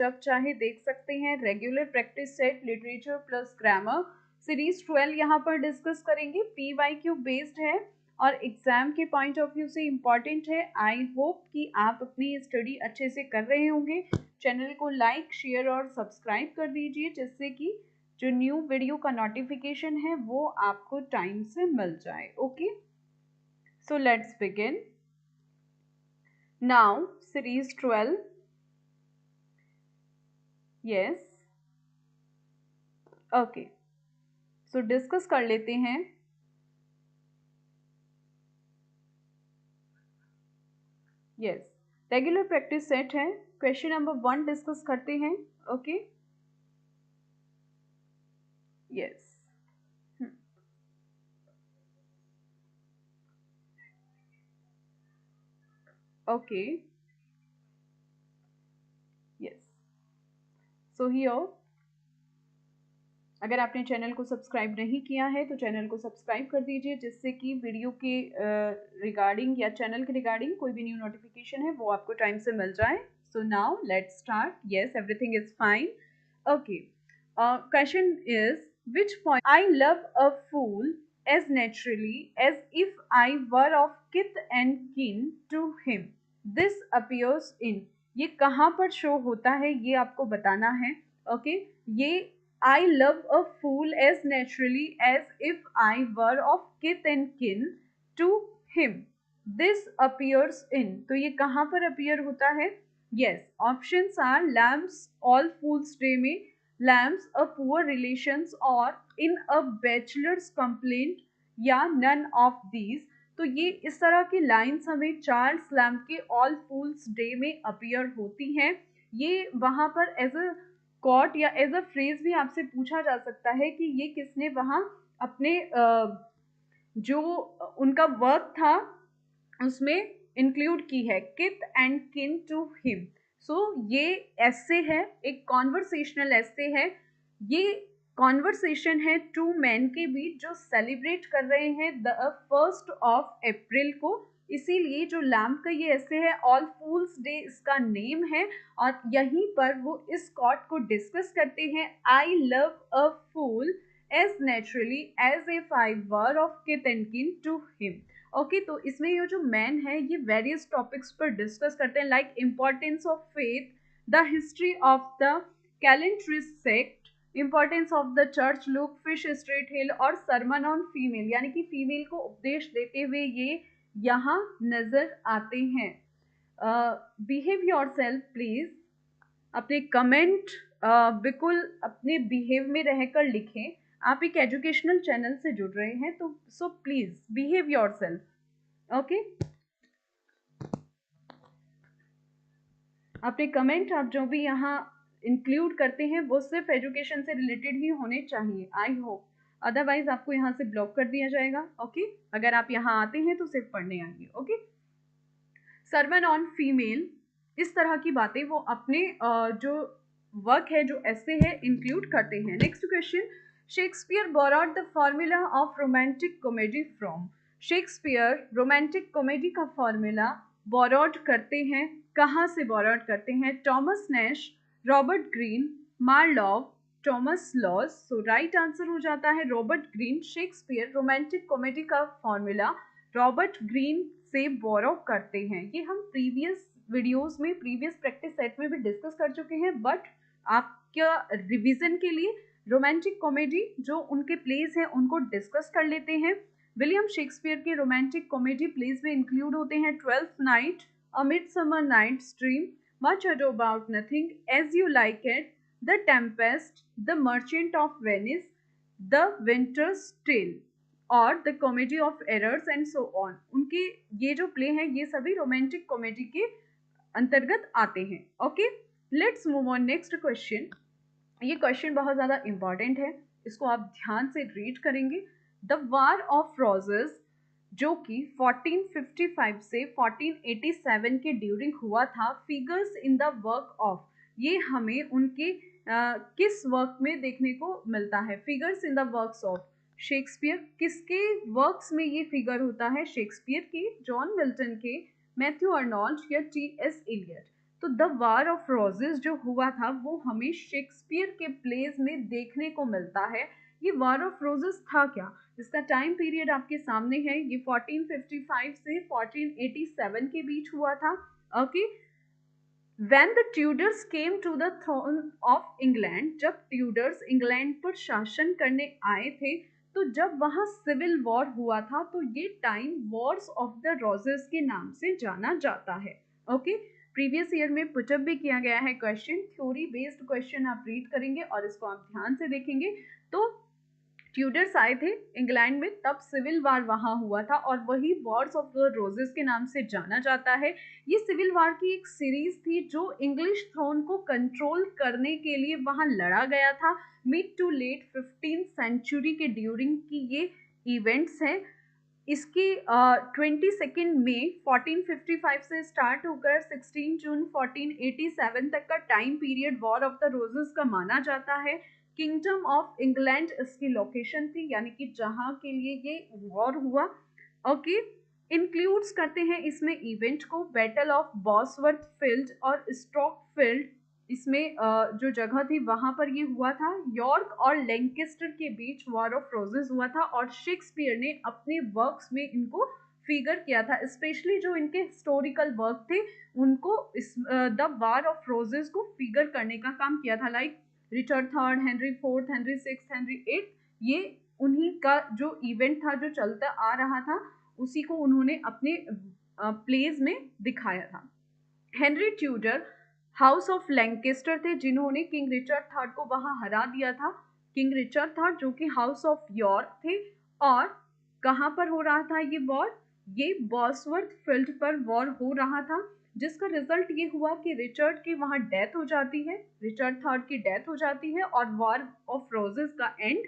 जब चाहे देख सकते हैं। Regular practice set literature plus grammar series 12 यहाँ पर डिस्कस करेंगे। PYQ बेस्ड है और एग्जाम के पॉइंट ऑफ व्यू से इम्पॉर्टेंट है। आई होप कि आप अपनी स्टडी अच्छे से कर रहे होंगे। चैनल को लाइक शेयर और सब्सक्राइब कर दीजिए जिससे कि जो न्यू वीडियो का नोटिफिकेशन है वो आपको टाइम से मिल जाए। Okay, so let's begin now series 12। Yes, okay, so discuss कर लेते हैं। यस, रेगुलर प्रैक्टिस सेट है। क्वेश्चन नंबर 1 डिस्कस करते हैं। Okay, yes, okay, yes, so here अगर आपने चैनल को सब्सक्राइब नहीं किया है तो चैनल को सब्सक्राइब कर दीजिए जिससे कि वीडियो के रिगार्डिंग या चैनल के रिगार्डिंग कोई भी न्यू नोटिफिकेशन है वो आपको टाइम से मिल जाए। So now let's start. Yes, everything is fine. Okay, question is which point I love a fool as naturally as if I were of kith and kin to him. This appears in, ये कहाँ पर show होता है ये आपको बताना है। Okay, ये I love a fool as naturally as if I were of kith and kin to him. This appears in, तो ये कहाँ पर appear होता है? Yes, options are Lamb's All Fools Day में, Lamb's A Poor Relations और In a Bachelor's Complaint या None of These। तो ये इस तरह की लाइन्स हमें चार्ल्स लैम्ब के ऑल फूल्स डे में अपीयर होती हैं। ये वहाँ पर एज अ कॉट या एज अ फ्रेज भी आपसे पूछा जा सकता है कि ये किसने वहाँ अपने जो उनका वर्क था उसमें इंक्लूड की है, किथ एंड किन टू हिम। सो ये ऐसे है, एक कॉन्वर्सेशनल ऐसे है। ये कॉन्वर्सेशन है टू मैन के बीच जो सेलिब्रेट कर रहे हैं द 1st of April को। इसीलिए जो लैम्ब का ये ऐसे है, ऑल फूल्स डे इसका नेम है और यहीं पर वो इस कॉट को डिस्कस करते हैं। I love a fool as naturally as if I were of kith and kin to him. Okay, तो इसमें ये जो मैन है ये वेरियस टॉपिक्स पर डिस्कस करते हैं like importance of faith, the history of the calendrist sect, importance of the church look, fish street hill और सरमन ऑन फीमेल, यानी कि फीमेल को उपदेश देते हुए ये यहाँ नजर आते हैं। बिहेव योर सेल्फ प्लीज, अपने कमेंट बिल्कुल अपने बिहेव में रहकर लिखें। आप एक एजुकेशनल चैनल से जुड़ रहे हैं तो so please behave your self. Okay, अपने कमेंट आप जो भी यहाँ इंक्लूड करते हैं वो सिर्फ एजुकेशन से रिलेटेड ही होने चाहिए। आई होप, अदरवाइज आपको यहाँ से ब्लॉक कर दिया जाएगा। ओके, अगर आप यहाँ आते हैं तो सिर्फ पढ़ने आइए। ओके, सरमन ऑन फीमेल, इस तरह की बातें वो अपने जो वर्क है जो ऐसे है इंक्लूड करते हैं। Next question, Shakespeare borrowed the formula of romantic comedy from. Shakespeare romantic comedy का फॉर्मूला बोरोड करते हैं, कहाँ से बोरोड करते हैं? Thomas Nashe, Robert Greene, Marlowe, Thomas Lodge. So right answer हो जाता है Robert Greene. Shakespeare romantic comedy का फॉर्मूला रॉबर्ट ग्रीन से बोरो करते हैं। ये हम प्रीवियस वीडियोस में, प्रीवियस प्रैक्टिस सेट में भी डिस्कस कर चुके हैं, बट आपका रिवीजन के लिए रोमांटिक कॉमेडी जो उनके प्लेस हैं उनको डिस्कस कर लेते हैं। विलियम शेक्सपियर के रोमांटिक कॉमेडी प्लेस में इंक्लूड होते हैं twelfth night, a midsummer night's dream, much ado about nothing, as you like it, the tempest, the merchant of Venice, the winter's tale और the comedy of errors and so on. उनके ये जो play हैं ये सभी romantic comedy के अंतर्गत आते हैं। Okay, let's move on next question. ये क्वेश्चन बहुत ज़्यादा इंपॉर्टेंट है, इसको आप ध्यान से रीड करेंगे। द वार ऑफ रोजेस जो कि 1455 से 1487 के ड्यूरिंग हुआ था, figures in the work of, ये हमें उनके किस वर्क में देखने को मिलता है? Figures in the works of Shakespeare. किसके वर्क्स में ये फिगर होता है? शेक्सपियर के, जॉन मिल्टन के, मैथ्यू अर्नोल्ड या टी.एस. इलियट। तो द वार ऑफ रोजेस जो हुआ था वो हमें शेक्सपियर के प्लेज में देखने को मिलता है। ये वार ऑफ रोजेस था क्या? इसका टाइम पीरियड आपके सामने है। ये 1455 से 1487 के बीच हुआ था। Okay, When the Tudors came to the throne of England, जब ट्यूडर्स इंग्लैंड पर शासन करने आए थे, तो जब वहां सिविल वॉर हुआ था, तो ये time Wars of the roses के नाम से जाना जाता है। ओके, प्रीवियस ईयर में पुटअप भी किया गया है क्वेश्चन, थ्योरी बेस्ड क्वेश्चन आप रीड करेंगे और इसको आप ध्यान से देखेंगे। तो ट्यूडर्स आए थे इंग्लैंड में, तब सिविल वार वहां हुआ था और वही वॉर्स ऑफ द रोजेस के नाम से जाना जाता है। ये सिविल वार की एक सीरीज थी जो इंग्लिश थ्रोन को कंट्रोल करने के लिए वहां लड़ा गया था। Mid to late 15th century के ड्यूरिंग की ये इवेंट्स हैं। इसकी 22 मई 1455 से स्टार्ट होकर 16 जून 1487 तक का time period war of the roses का माना जाता है। किंगडम ऑफ इंग्लैंड इसकी लोकेशन थी, यानी कि जहां के लिए ये वॉर हुआ। ओके, इंक्लूड्स करते हैं इसमें इवेंट को बैटल ऑफ बॉसवर्थ फील्ड और स्टॉक फील्ड, इसमें जो जगह थी वहां पर ये हुआ था। यॉर्क और लैंकेस्टर के बीच वॉर ऑफ रोजेस हुआ था और शेक्सपियर ने अपने वर्क्स में इनको फिगर किया था, स्पेशली जो इनके हिस्टोरिकल वर्क थे उनको इस द वॉर ऑफ रोजेस को फिगर करने का काम किया था। Like Richard third, Henry fourth, Henry six, Henry eight, ये उन्हीं का जो इवेंट था जो चलता आ रहा था, उसी को उन्होंने अपने प्लेज में दिखाया था। Henry Tudor house of Lancaster थे जिन्होंने किंग रिचर्ड थर्ड को वहां हरा दिया था। किंग रिचर्ड थर्ड जो कि हाउस ऑफ यॉर्क थे, और कहां पर हो रहा था ये वॉर? ये बॉसवर्थ फील्ड पर वॉर हो रहा था, जिसका रिजल्ट ये हुआ कि रिचर्ड की वहां डेथ हो जाती है, रिचर्ड थर्ड की डेथ हो जाती है और वॉर ऑफ रोजेस का एंड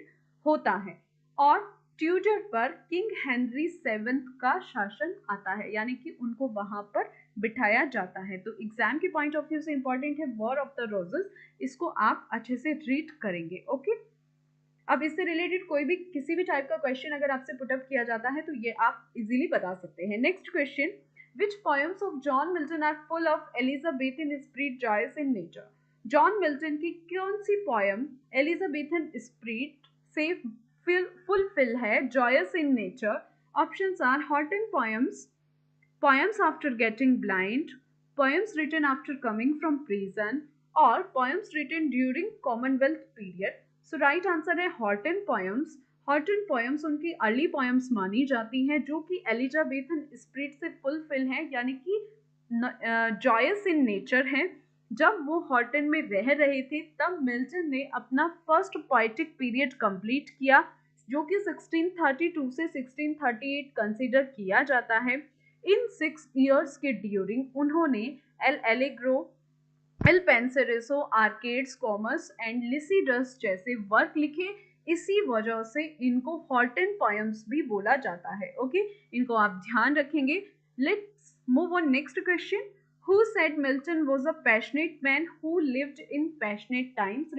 होता है और ट्यूडर पर किंग हेनरी सेवेंथ का शासन आता है, यानी कि उनको वहां पर बिठाया जाता है। तो एग्जाम के पॉइंट ऑफ व्यू से इंपॉर्टेंट है वॉर ऑफ द रोजेस, इसको आप अच्छे से रीड करेंगे। ओके, अब इससे रिलेटेड कोई भी किसी भी टाइप का क्वेश्चन अगर आपसे पुटअप किया जाता है तो ये आप इजीली बता सकते हैं। Next question, which poems of John Milton are full of Elizabethan spirit joyous in nature? John Milton की कौन सी पोएम एलिजाबेथन स्पिरिट से फुलफिल है, joyous in nature? Options are Horton poems, poems after getting blind, poems written after coming from prison, or poems written during Commonwealth period. So right answer है Horton poems. Horton poems उनकी early poems मानी जाती हैं जो कि Elizabethan spirit से fulfil है, यानी कि जॉयस इन नेचर है। जब वो हॉटन में रह रहे थे तब मिल्टन ने अपना फर्स्ट पोएटिक पीरियड कंप्लीट किया, जो कि 1632 से 1638 कंसिडर किया जाता है। इन 6 years के ड्यूरिंग उन्होंने L'Allegro, Il Penseroso, Arcades, Comus and Lycidas जैसे वर्क लिखे। इसी वजह से इनको हॉटन पोएम्स भी बोला जाता है। ओके, इनको आप ध्यान रखेंगे। Let's move on next question, who said Milton was a passionate man who lived in passionate times?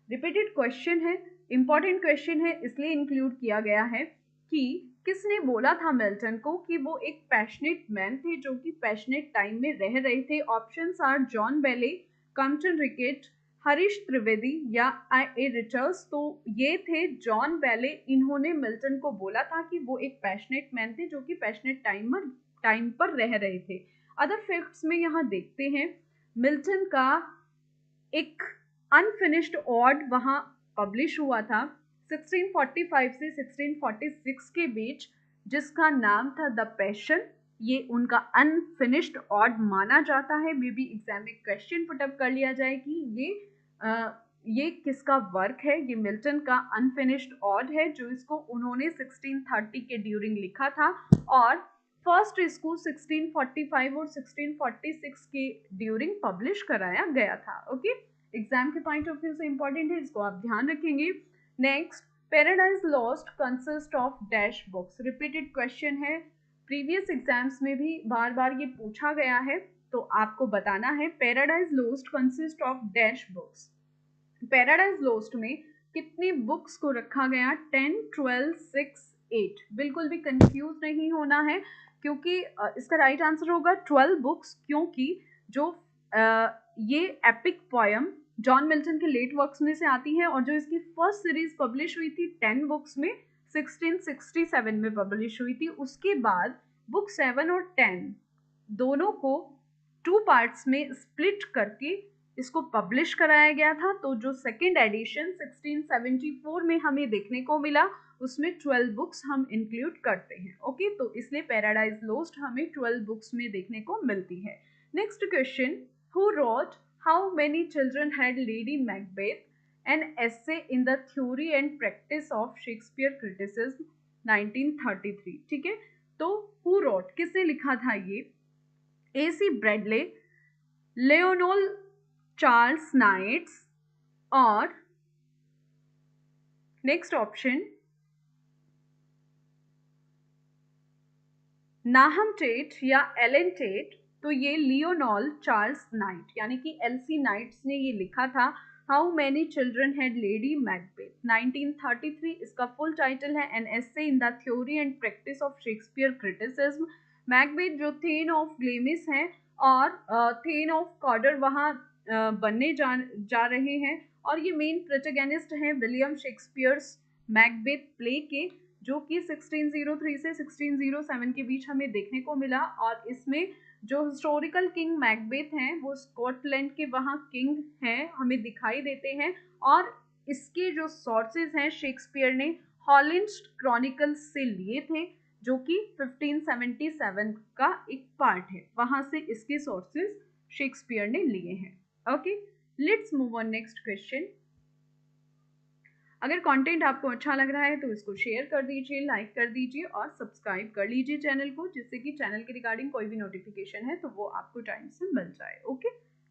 Repeated question है, इंपॉर्टेंट क्वेश्चन है, इसलिए इंक्लूड किया गया है कि किसने बोला था मिल्टन को कि वो एक पैशनेट मैन थे जो कि पैशनेट टाइम में रह रहे थे? ऑप्शंस आर जॉन बेले, कम्पटन रिकेट, हरीश त्रिवेदी या ए रिचर्ड्स। तो ये थे जॉन बेले, इन्होंने मिल्टन को बोला था कि वो एक पैशनेट मैन थे जो कि पैशनेट टाइम पर रह रहे थे। अदर फैक्ट्स में यहाँ देखते हैं, मिल्टन का एक अनफिनिश्ड ऑड वहाँ पब्लिश हुआ था 1645 से 1646 के बीच, जिसका नाम था द पैशन। ये उनका अनफिनिश्ड ऑड माना जाता है। मे बी एग्जाम में क्वेश्चन पुटअप कर लिया जाए कि ये किसका वर्क है। ये मिल्टन का अनफिनिश्ड ऑड है जो इसको उन्होंने 1630 के ड्यूरिंग लिखा था और फर्स्ट इसको 1645 और 1646 के ड्यूरिंग पब्लिश कराया गया था। ओके, एग्जाम के पॉइंट ऑफ व्यू से इंपॉर्टेंट है, इसको आप ध्यान रखेंगे। Next, paradise lost consist of dash books. Repeated question है, प्रीवियस एग्जाम्स में भी बार बार ये पूछा गया है, तो आपको बताना है paradise lost consist of dash books. Paradise lost में कितनी बुक्स को रखा गया? 10, 12, 6, 8। बिल्कुल भी कंफ्यूज नहीं होना है, क्योंकि इसका राइट आंसर होगा 12 बुक्स, क्योंकि जो ये एपिक पोयम जॉन मिल्टन के लेट वर्क्स में से आती है और जो इसकी फर्स्ट सीरीज पब्लिश हुई थी 10 बुक्स में 1667 में पब्लिश हुई थी। उसके बाद बुक 7 और 10 दोनों को 2 पार्ट्स में स्प्लिट करके इसको पब्लिश कराया गया था। तो जो सेकेंड एडिशन 1674 में हमें देखने को मिला उसमें 12 बुक्स हम इंक्लूड करते हैं। ओके, तो इसलिए पैराडाइज लोस्ट हमें 12 बुक्स में देखने को मिलती है। Next question, who wrote how many children had lady Macbeth an essay in the theory and practice of Shakespeare criticism 1933। ठीक है, तो हु रोट किसने लिखा था ये? AC ब्रैडले, लियोनोल चार्ल्स नाइट्स और नेक्स्ट ऑप्शन नाहम टेट या एलन टेट। तो ये लियोनोल चार्ल्स नाइट यानी कि LC नाइट्स ने ये लिखा था how many children had lady Macbeth 1933। इसका फुल टाइटल है an essay in the theory and practice of Shakespeare criticism. Macbeth जो थेन ऑफ ग्लेमिस है और थेन ऑफ कॉर्डर वहाँ बनने जा रहे हैं और ये मेन प्रोटैगनिस्ट हैं विलियम शेक्सपियर्स मैकबेथ प्ले के, जो कि 1603 से 1607 के बीच हमें देखने को मिला। और इसमें जो हिस्टोरिकल किंग मैकबेथ हैं वो स्कॉटलैंड के वहाँ किंग हैं हमें दिखाई देते हैं। और इसके जो सोर्सेज हैं शेक्सपियर ने हॉलैंड क्रॉनिकल्स से लिए थे जो कि 1577 का एक पार्ट है, वहां से इसके सोर्सेज शेक्सपियर ने लिए हैं। Okay, let's move on next question. अगर कंटेंट आपको अच्छा लग रहा है तो इसको शेयर कर दीजिए, लाइक कर दीजिए और सब्सक्राइब कर लीजिए चैनल को, जिससे कि चैनल के रिगार्डिंग कोई भी नोटिफिकेशन है तो वो आपको टाइम से मिल जाए। Okay,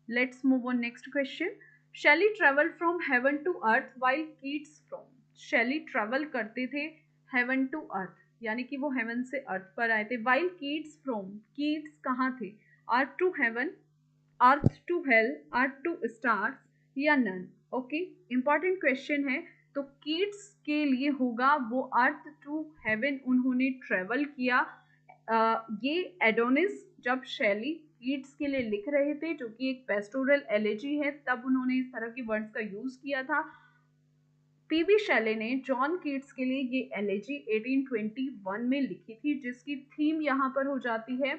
let's move on next question. Shelley travel from heaven to earth while Keats from. Shelley travel करते थे हेवन टू अर्थ यानी कि वो हेवन से अर्थ पर आए थे। वाइल कीट्स फ्रॉम, कीट्स कहाँ थे? Earth to heaven, earth to hell, earth to stars या नन? ओके, इंपॉर्टेंट क्वेश्चन है। तो कीट्स के लिए होगा वो अर्थ टू हेवन उन्होंने ट्रेवल किया। ये एडोनिस जब शेली कीट्स के लिए लिख रहे थे जो कि एक पेस्टोरल एलेजी है, तब उन्होंने इस तरह के वर्ड्स का यूज किया था। पीबी शेले ने जॉन कीट्स के लिए ये एलेजी 1821 में लिखी थी, जिसकी थीम यहाँ पर हो जाती है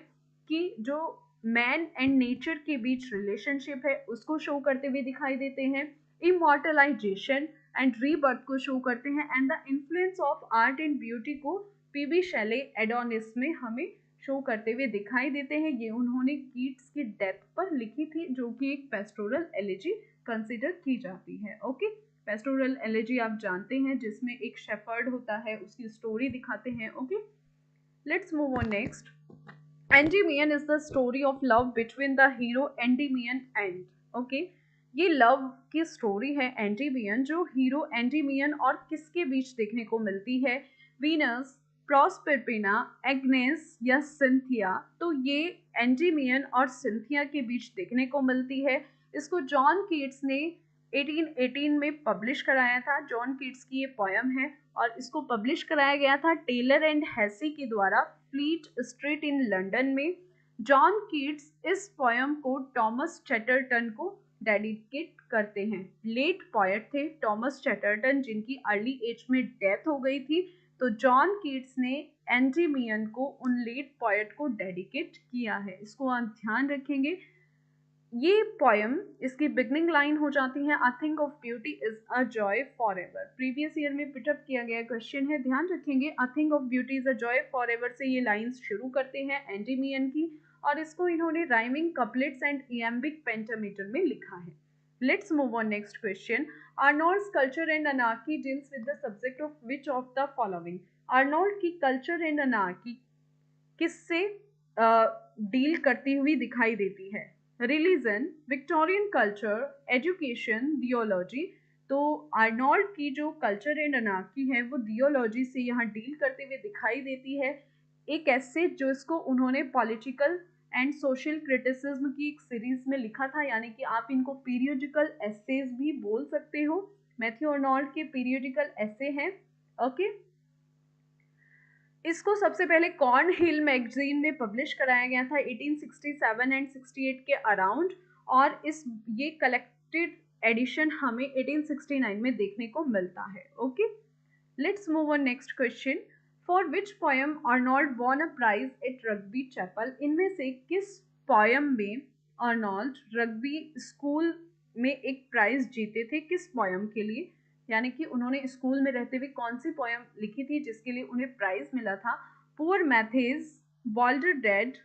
कि जो मैन एंड नेचर के बीच रिलेशनशिप है उसको शो करते हुए दिखाई देते हैं, इमॉर्टलाइजेशन एंड रीबर्थ को शो करते हैं, and the influence of art and beauty को पीबी शेले एडोनिस में हमें शो करते हुए दिखाई देते हैं। ये उन्होंने कीट्स की डेथ पर लिखी थी जो कि एक पेस्टोरल एलेजी कंसिडर की जाती है। ओके, पेस्टोरल एलेजी आप जानते हैं जिसमें एक शेफर्ड होता है, उसकी स्टोरी दिखाते हैं। Okay, let's move on next. Endymion is the story of love between the hero Endymion and. Okay, ये लव की स्टोरी है एंडीमियन, जो हीरो एंडीमियन और किसके बीच देखने को मिलती है? वीनस, प्रॉस्पेरपिना, एग्नेस या सिंथिया। तो ये एंडीमियन और सिंथिया के बीच देखने को मिलती है। इसको जॉन कीट्स ने 1818 में पब्लिश कराया था। जॉन कीट्स की ये पोयम है और इसको पब्लिश कराया गया था टेलर एंड हेसी के द्वारा फ्लीट स्ट्रीट इन लंदन में। जॉन कीट्स इस पोयम को टॉमस चैटरटन को डेडिकेट करते हैं। लेट पोएट थे टॉमस चैटरटन जिनकी अर्ली एज में डेथ हो गई थी, तो जॉन कीट्स ने एंडीमियन को उन लेट पोएट को डेडिकेट किया है। इसको आप ध्यान रखेंगे। ये पोयम, इसकी बिगनिंग लाइन हो जाती है a thing of beauty is a joy for ever. Previous year में पिटअप किया गया क्वेश्चन है, ध्यान रखेंगे। A thing of beauty is a joy for ever से ये लाइन्स शुरू करते हैं एंडीमियन की, और इसको इन्होंने rhyming couplets and iambic pentameter में लिखा है। Let's move on next question. Arnold's culture and anarchy deals with the subject of which of the following. Arnold की कल्चर एंड अनार्की किससे डील करती हुई दिखाई देती है? Religion, Victorian culture, education, theology. तो आर्नोल्ड की जो कल्चर एंड अनार्की है वो थियोलॉजी से यहाँ डील करते हुए दिखाई देती है। एक ऐसे जो इसको उन्होंने पॉलिटिकल एंड सोशल क्रिटिसिज्म की एक सीरीज में लिखा था, यानी कि आप इनको पीरियोडिकल एसेज भी बोल सकते हो। मैथ्यू आर्नोल्ड के पीरियोडिकल एसे हैं। ओके, इसको सबसे पहले कॉर्न हिल मैगजीन में पब्लिश कराया गया था 1867 एंड 68 के अराउंड, और ये कलेक्टेड एडिशन हमें 1869 में देखने को मिलता है। Okay, let's move on next question. For which poem Arnold won a prize at Rugby chapel? इनमें से किस पोएम में अर्नोल्ड रग्बी स्कूल में एक प्राइज जीते थे? किस पोएम के लिए, यानी कि उन्होंने स्कूल में रहते हुए कौन सी पोएम लिखी थी जिसके लिए उन्हें प्राइज मिला था? Poor Matthias, Balder dead,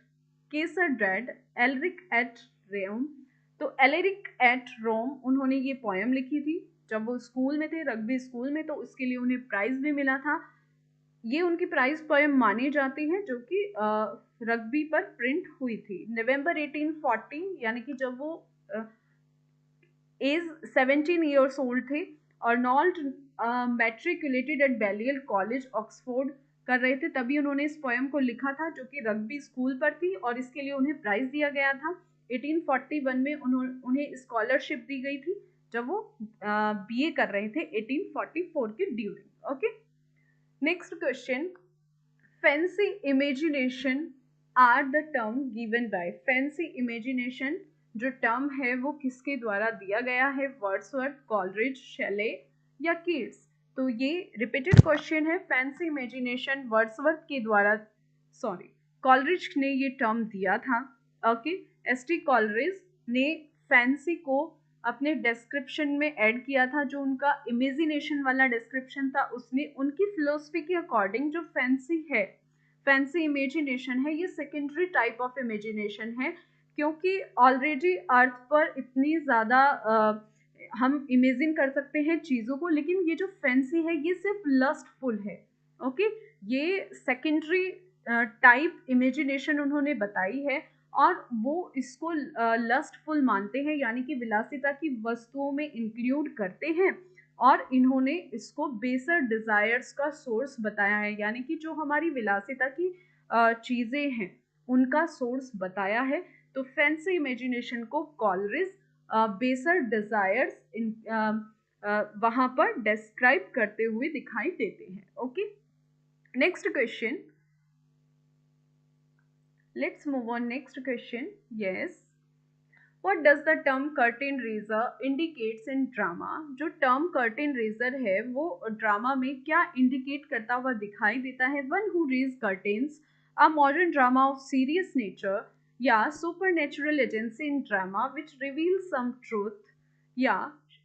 Kaiser dead, Alaric at Rome. तो एलरिक एट रोम उन्होंने ये पोएम लिखी थी जब वो स्कूल में थे, रग्बी स्कूल में, तो उसके लिए उन्हें प्राइज भी मिला था। ये उनकी प्राइज पोएम मानी जाती है जो कि रग्बी पर प्रिंट हुई थी नवंबर 1840, यानी कि जब वो एज 17 ईयर्स ओल्ड थे। अर्नोल्ड मैट्रिकुलेटेड एट बैलियल कॉलेज ऑक्सफोर्ड कर रहे थे, तभी उन्होंने इस पोएम को लिखा था जो कि रग्बी स्कूल पर थी और इसके लिए उन्हें प्राइज दिया गया था। 1841 में उन्हें स्कॉलरशिप दी गई थी जब वो बीए कर रहे थे 1844 के during. Okay, next question. Fancy imagination are the term given by. Fancy imagination जो टर्म है वो किसके द्वारा दिया गया है? वर्ड्सवर्थ, कॉलरिज, शेले या कीट्स? तो ये रिपीटेड क्वेश्चन है। फैंसी इमेजिनेशन वर्ड्सवर्थ के द्वारा, सॉरी, कॉलरिज ने ये टर्म दिया था। ओके, एसटी कॉलरिज ने फैंसी को अपने डिस्क्रिप्शन में ऐड किया था। जो उनका इमेजिनेशन वाला डिस्क्रिप्शन था उसमें उनकी फिलोसफी के अकॉर्डिंग जो फैंसी है, फैंसी इमेजिनेशन है, ये सेकेंडरी टाइप ऑफ इमेजिनेशन है, क्योंकि ऑलरेडी अर्थ पर इतनी ज़्यादा हम इमेजिन कर सकते हैं चीज़ों को, लेकिन ये जो फैंसी है ये सिर्फ लस्टफुल है। ओके, ये सेकेंडरी टाइप इमेजिनेशन उन्होंने बताई है और वो इसको लस्टफुल मानते हैं, यानी कि विलासिता की वस्तुओं में इंक्लूड करते हैं और इन्होंने इसको बेसर डिजायर्स का सोर्स बताया है, यानी कि जो हमारी विलासिता की चीज़ें हैं उनका सोर्स बताया है। तो फैंसी इमेजिनेशन को कॉलरिज बेसर डिजायर्स वहाँ पर डिस्क्राइब करते हुए दिखाई देते हैं। Okay, next question, let's move on next question. Yes, what does the term curtain raiser indicates in drama? जो term curtain raiser है वो ड्रामा में क्या इंडिकेट करता हुआ दिखाई देता है? One who raise curtains, a modern drama of serious nature, या supernatural agency in drama which reveals some truth, या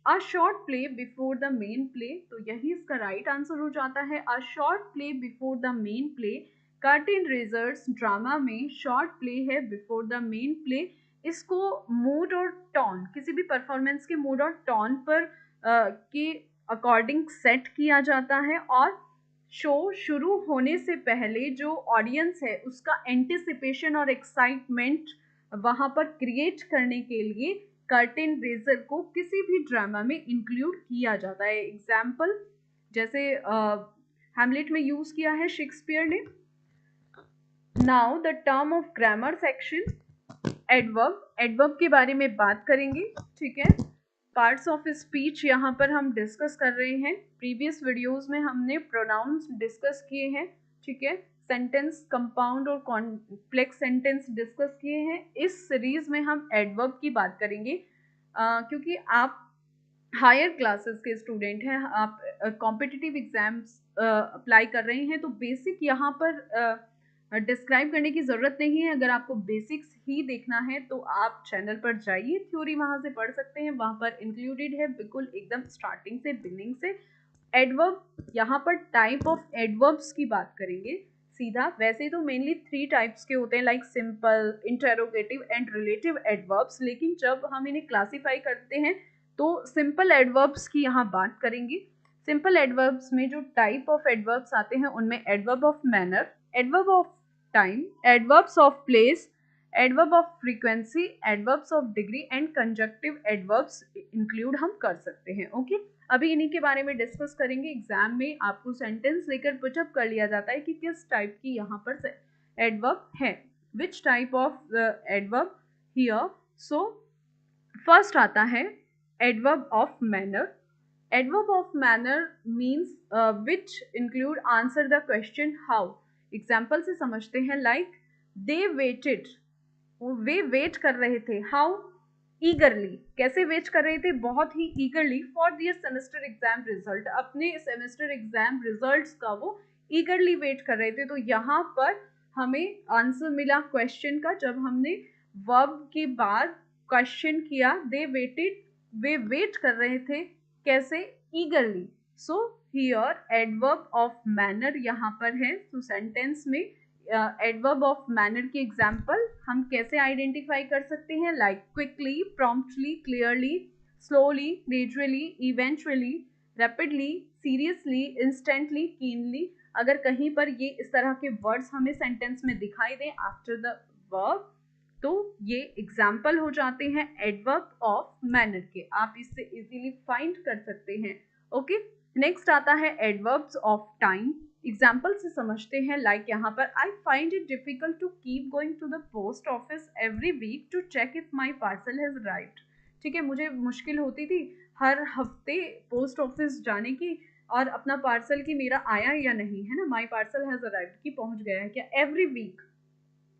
a short play before the main play? तो यही इसका राइट आंसर हो जाता है, a short play before the main play। Curtain raisers drama में short play है बिफोर द मेन प्ले। इसको मूड और टोन, किसी भी परफॉर्मेंस के मूड और टोन पर के अकॉर्डिंग सेट किया जाता है और शो शुरू होने से पहले जो ऑडियंस है उसका एंटिसिपेशन और एक्साइटमेंट वहाँ पर क्रिएट करने के लिए कर्टेन रेजर को किसी भी ड्रामा में इंक्लूड किया जाता है। एग्जाम्पल जैसे हैमलेट में यूज किया है शेक्सपियर ने। Now the term of grammar section, adverb. Adverb के बारे में बात करेंगे, ठीक है। पार्ट्स ऑफ स्पीच यहाँ पर हम डिस्कस कर रहे हैं। प्रीवियस वीडियोस में हमने प्रोनाउंस डिस्कस किए हैं, ठीक है। सेंटेंस, कंपाउंड और कॉम्प्लेक्स सेंटेंस डिस्कस किए हैं। इस सीरीज में हम एडवर्ब की बात करेंगे क्योंकि आप हायर क्लासेस के स्टूडेंट हैं, आप कॉम्पिटिटिव एग्जाम्स अप्लाई कर रहे हैं, तो बेसिक यहाँ पर डिस्क्राइब करने की ज़रूरत नहीं है। अगर आपको बेसिक्स ही देखना है तो आप चैनल पर जाइए, थ्योरी वहाँ से पढ़ सकते हैं, वहाँ पर इंक्लूडेड है बिल्कुल एकदम स्टार्टिंग से, बिगिनिंग से। एडवर्ब, यहाँ पर टाइप ऑफ एडवर्ब्स की बात करेंगे सीधा। वैसे तो मेनली 3 टाइप्स के होते हैं, like simple, interrogative and relative adverbs, लेकिन जब हम इन्हें क्लासीफाई करते हैं तो सिंपल एडवर्ब्स की यहाँ बात करेंगे। सिंपल एडवर्ब्स में जो टाइप ऑफ एडवर्ब्स आते हैं उनमें adverb of manner, adverb of time, adverbs of place, adverb of frequency, adverbs of degree and conjunctive adverbs include हम कर सकते हैं। ओके, अभी इन्हीं के बारे में डिस्कस करेंगे। एग्जाम में आपको सेंटेंस लेकर पुटअप कर लिया जाता है कि किस टाइप की यहाँ पर एडवर्ब है, which type of adverb here. So first आता है adverb of manner. Adverb of manner means which include answer the question how। Example से समझते हैं, लाइक दे वेटेड, वे वेट कर रहे थे, हाउ ईगरली, कैसे वेट कर रहे थे, बहुत ही eagerly for their semester exam result, अपने सेमेस्टर एग्जाम रिजल्ट्स का वो ईगरली वेट कर रहे थे। तो यहाँ पर हमें आंसर मिला क्वेश्चन का, जब हमने वर्ब के बाद क्वेश्चन किया, दे वेटेड, वे वेट कर रहे थे कैसे, ईगरली। So here adverb of manner यहाँ पर है। तो सेंटेंस में एडवर्ब ऑफ मैनर की एग्जाम्पल हम कैसे आइडेंटिफाई कर सकते हैं, like quickly, promptly, clearly, slowly, gradually, eventually, rapidly, seriously, instantly, keenly. अगर कहीं पर ये इस तरह के वर्ड्स हमें सेंटेंस में दिखाई दें आफ्टर द वर्ब, तो ये एग्जाम्पल हो जाते हैं एडवर्ब ऑफ मैनर के, आप इससे इजीली फाइंड कर सकते हैं। ओके, नेक्स्ट आता है एडवर्ब्स ऑफ टाइम। एग्जाम्पल से समझते हैं, लाइक यहाँ पर I find it difficult to keep going to the post office every week to check if my parcel has arrived. ठीक है, मुझे मुश्किल होती थी हर हफ्ते पोस्ट ऑफिस जाने की और अपना पार्सल की मेरा आया या नहीं, है ना, माई पार्सल हैज अराइव्ड की पहुंच गया है क्या, एवरी वीक।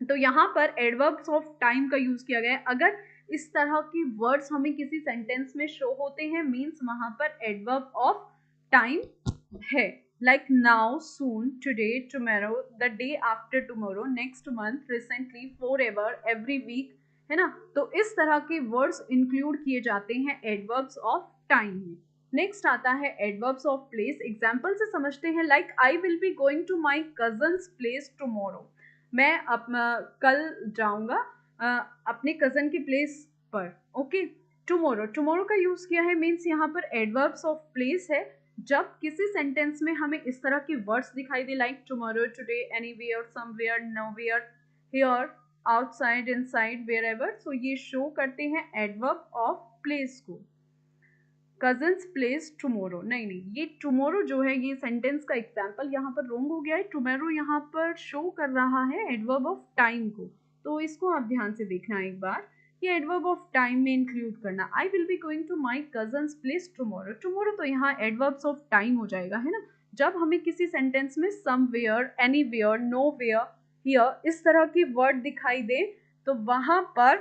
तो यहाँ पर एडवर्ब्स ऑफ टाइम का यूज किया गया है। अगर इस तरह की वर्ड्स हमें किसी सेंटेंस में शो होते हैं, मीन्स वहां पर एडवर्ब ऑफ टाइम है। Like now, soon, today, tomorrow, the day after tomorrow, next month, recently, forever, every week, है ना। तो इस तरह के वर्ड्स इंक्लूड किए जाते हैं एडवर्ब्स ऑफ टाइम में। नेक्स्ट आता है एडवर्ब्स ऑफ प्लेस। एग्जाम्पल से समझते हैं, like I will be going to my cousin's place tomorrow, मैं कल जाऊंगा अपने कजन की प्लेस पर। ओके, टुमारो, टुमारो का यूज किया है, मीन्स यहाँ पर एडवर्ब्स ऑफ प्लेस है। जब किसी सेंटेंस में हमें इस तरह के वर्ड्स दिखाई दे, like tomorrow, today, anywhere, somewhere, nowhere, here, outside, inside, wherever, so ये शो करते हैं एडवर्ब ऑफ प्लेस को। कजन्स प्लेस टुमारो, नहीं, ये टुमारो जो है ये सेंटेंस का एग्जाम्पल यहाँ पर रोंग हो गया है। टुमारो यहाँ पर शो कर रहा है एडवर्ब ऑफ टाइम को, तो इसको आप ध्यान से देखना एक बार, ये एडवर्ब ऑफ टाइम में इंक्लूड करना। I will be going to my cousin's place tomorrow, tomorrow तो यहाँ एडवर्ब्स ऑफ टाइम हो जाएगा, है ना। जब हमें किसी सेंटेंस में समवेयर, एनीवेयर, नोवेयर, हियर इस तरह की वर्ड दिखाई दे, तो वहां पर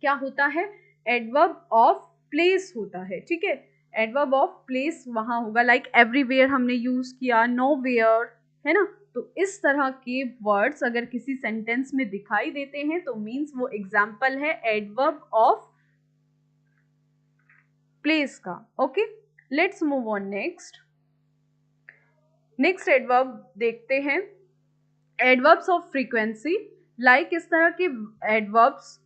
क्या होता है, एडवर्ब ऑफ प्लेस होता है। ठीक है, एडवर्ब ऑफ प्लेस वहां होगा, लाइक एवरीवेयर हमने यूज किया, नोवेयर, है ना। तो इस तरह के वर्ड्स अगर किसी सेंटेंस में दिखाई देते हैं तो मीन्स वो एग्जाम्पल है एडवर्ब ऑफ प्लेस का। Okay, let's move on next. Next adverb देखते हैं, एडवर्ब्स ऑफ फ्रीक्वेंसी। लाइक इस तरह के एडवर्ब्स,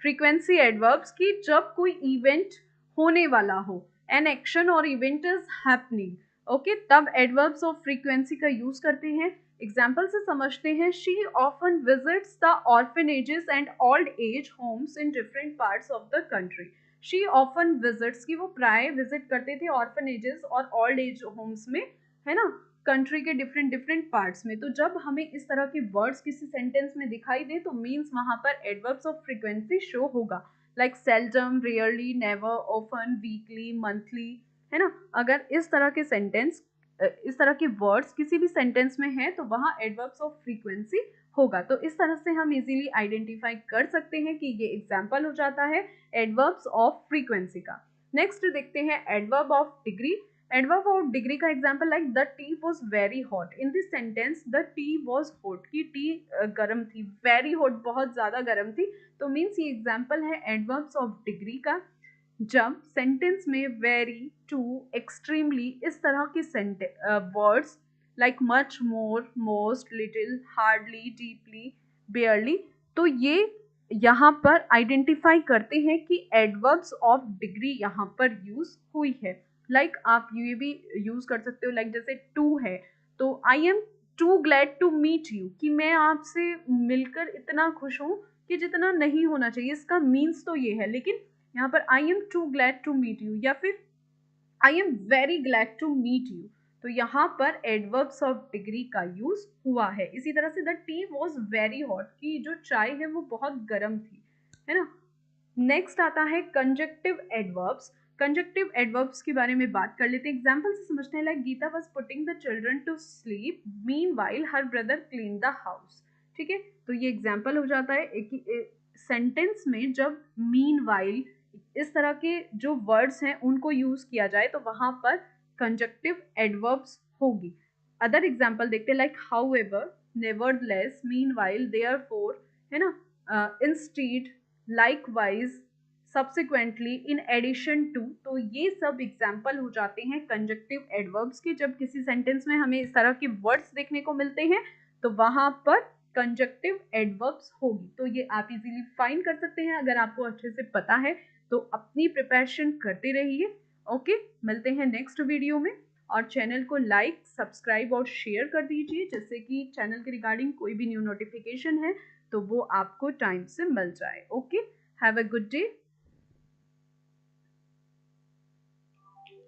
फ्रीक्वेंसी एडवर्ब्स की जब कोई इवेंट होने वाला हो, एन एक्शन और इवेंट इज हैपनिंग, ओके, तब एडवर्ब्स ऑफ फ्रीक्वेंसी का यूज करते हैं। एग्जाम्पल से समझते हैं, she often visits the orphanages and old age homes in different parts of the country. She often visits की वो प्राय विजिट करते थे ऑर्फनेजेस और ओल्ड एज होम्स में, है ना, कंट्री के डिफरेंट डिफरेंट पार्ट्स में। तो जब हमें इस तरह के वर्ड्स किसी सेंटेंस में दिखाई दे तो मीन्स वहां पर एडवर्ब्स ऑफ फ्रीक्वेंसी शो होगा, like seldom, rarely, never, often, weekly, monthly, है ना। अगर इस तरह के सेंटेंस, इस तरह के वर्ड्स किसी भी सेंटेंस में है तो वहां एडवर्ब्स ऑफ फ्रीक्वेंसी होगा। तो इस तरह से हम इजीली आइडेंटिफाई कर सकते हैं कि ये एग्जाम्पल हो जाता है एडवर्ब्स ऑफ फ्रीक्वेंसी का। नेक्स्ट देखते हैं adverb of degree. Adverb of degree का example, like the tea was very hot, in this sentence the tea was hot, की टी गर्म थी, वेरी हॉट बहुत ज्यादा गर्म थी, तो मीन्स ये एग्जाम्पल है एडवर्ब्स ऑफ डिग्री का। जब सेंटेंस में वेरी, टू, एक्सट्रीमली इस तरह के words like much, more, most, little, hardly, deeply, barely, तो ये यहाँ पर आइडेंटिफाई करते हैं कि एडवर्ब्स ऑफ डिग्री यहाँ पर यूज हुई है। लाइक आप ये भी यूज कर सकते हो, लाइक जैसे टू है तो I am too glad to meet you, कि मैं आपसे मिलकर इतना खुश हूँ कि जितना नहीं होना चाहिए, इसका मीन्स तो ये है। लेकिन यहाँ पर I am too glad to meet you या फिर I am very glad to meet you, तो यहाँ पर एडवर्ब्स ऑफ डिग्री का यूज हुआ है। इसी तरह से the tea was very hot, की जो चाय है वो बहुत गर्म थी, है ना। नेक्स्ट आता है कंजक्टिव एडवर्ब्स। कंजक्टिव एडवर्ब्स के बारे में बात कर लेते हैं, एग्जाम्पल से समझते हैं, like Geeta was putting the children to sleep meanwhile her brother clean the house. ठीक है, तो ये एग्जाम्पल हो जाता है एक सेंटेंस में जब मीनवाइल इस तरह के जो वर्ड्स हैं उनको यूज किया जाए तो वहां पर कंजक्टिव एडवर्ब्स होगी। अदर एग्जाम्पल देखते हैं, like however, nevertheless, meanwhile, therefore, है ना, instead, likewise, subsequently, in addition to. तो ये सब एग्जाम्पल हो जाते हैं कंजक्टिव एडवर्ब्स के। जब किसी सेंटेंस में हमें इस तरह के वर्ड्स देखने को मिलते हैं तो वहां पर कंजक्टिव एडवर्ब्स होगी। तो ये आप इजीली फाइंड कर सकते हैं अगर आपको अच्छे से पता है तो अपनी प्रिपरेशन करते रहिए। ओके, मिलते हैं नेक्स्ट वीडियो में, और चैनल को लाइक, सब्सक्राइब और शेयर कर दीजिए जिससे कि चैनल के रिगार्डिंग कोई भी न्यू नोटिफिकेशन है तो वो आपको टाइम से मिल जाए। Okay, have a good day.